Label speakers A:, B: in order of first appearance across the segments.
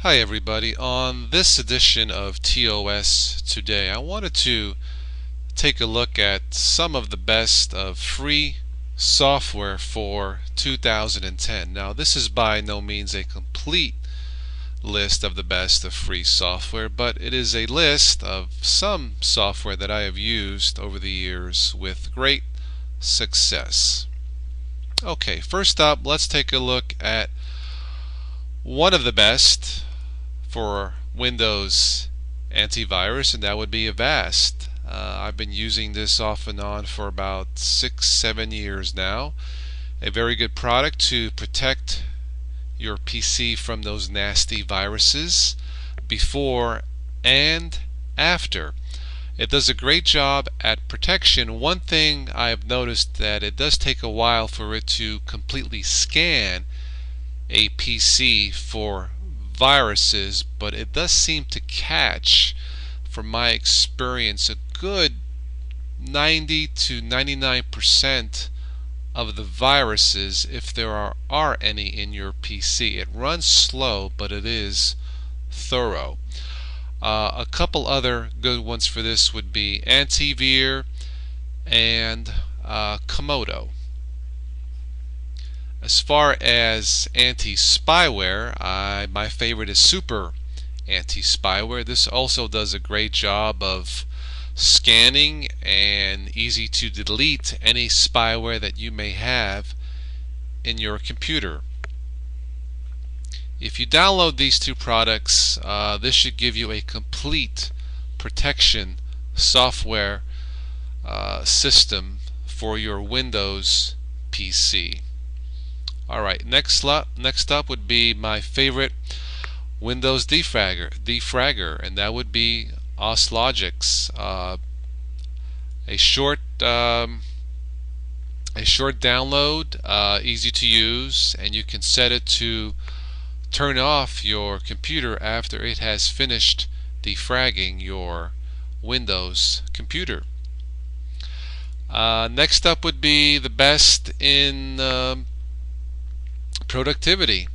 A: Hi everybody. On this edition of TOS Today, I wanted to take a look at some of the best of free software for 2010. Now, this is by no means a complete list of the best of free software, but it is a list of some software that I have used over the years with great success. Okay, first up, let's take a look at one of the best for Windows antivirus, and that would be Avast. I've been using this off and on for about 6-7 years now. A very good product to protect your PC from those nasty viruses before and after. It does a great job at protection. One thing I've noticed that it does take a while for it to completely scan a PC for viruses, but it does seem to catch, from my experience, a good 90 to 99% of the viruses, if there are any in your PC. It runs slow, but it is thorough. A couple other good ones for this would be Antivirus and Komodo. As far as anti-spyware, my favorite is Super Anti-Spyware. This also does a great job of scanning and easy to delete any spyware that you may have in your computer. If you download these two products, this should give you a complete protection software system for your Windows PC. Alright, next up would be my favorite Windows defragger, and that would be Oslogix. A short download, easy to use, and you can set it to turn off your computer after it has finished defragging your Windows computer. Next up would be the best in productivity.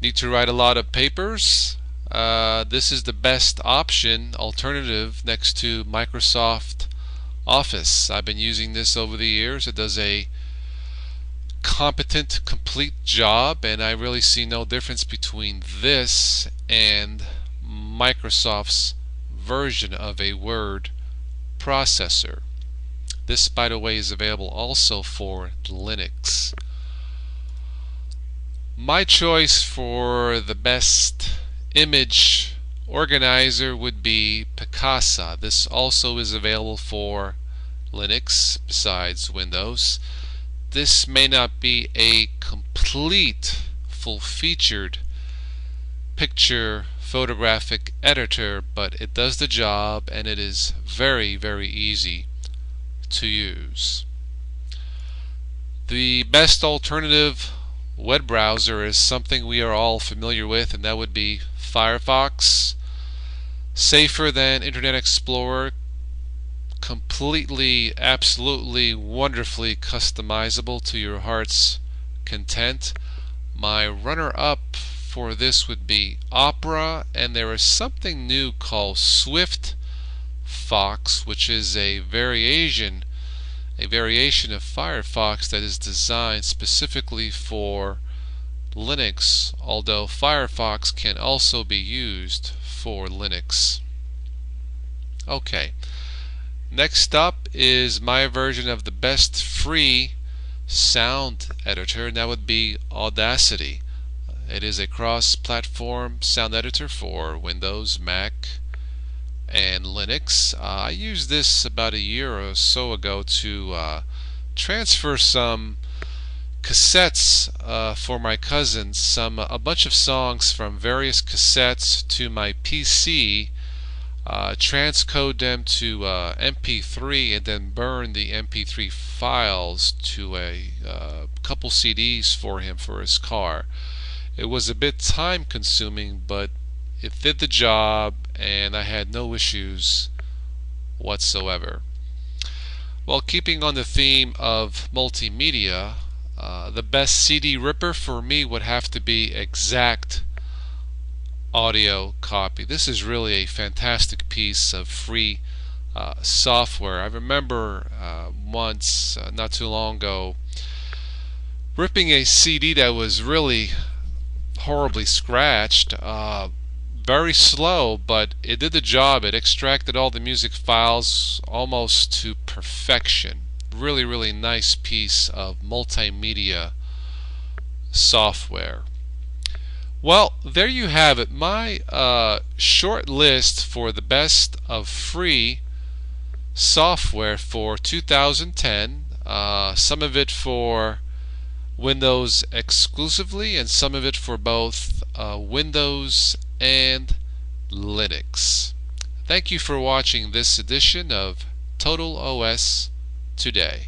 A: Need to write a lot of papers? This is the best alternative next to Microsoft Office. I've been using this over the years. It does a competent, complete job, and I really see no difference between this and Microsoft's version of a word processor. This, by the way, is available also for Linux. My choice for the best image organizer would be Picasa. This also is available for Linux besides Windows. This may not be a complete, full-featured picture photographic editor, but it does the job, and it is very, very easy to use. The best alternative web browser is something we are all familiar with, and that would be Firefox. Safer than Internet Explorer, completely, absolutely, wonderfully customizable to your heart's content. My runner-up for this would be Opera, and there is something new called SwiftFox, which is a variation of Firefox that is designed specifically for Linux, although Firefox can also be used for Linux. Okay, next up is my version of the best free sound editor, and that would be Audacity. It is a cross-platform sound editor for Windows, Mac, and Linux. I used this about a year or so ago to transfer some cassettes for my cousins, a bunch of songs from various cassettes to my PC, transcode them to MP3, and then burn the MP3 files to a couple CDs for him for his car. It was a bit time consuming, but it did the job, and I had no issues whatsoever. Well, keeping on the theme of multimedia, the best CD ripper for me would have to be Exact audio copy. This is really a fantastic piece of free software. I remember once, not too long ago, ripping a CD that was really horribly scratched. Very slow, but it did the job. It extracted all the music files almost to perfection. Really nice piece of multimedia software. Well, there you have it. My short list for the best of free software for 2010. Some of it for Windows exclusively, and some of it for both Windows and Linux. Thank you for watching this edition of Total OS Today.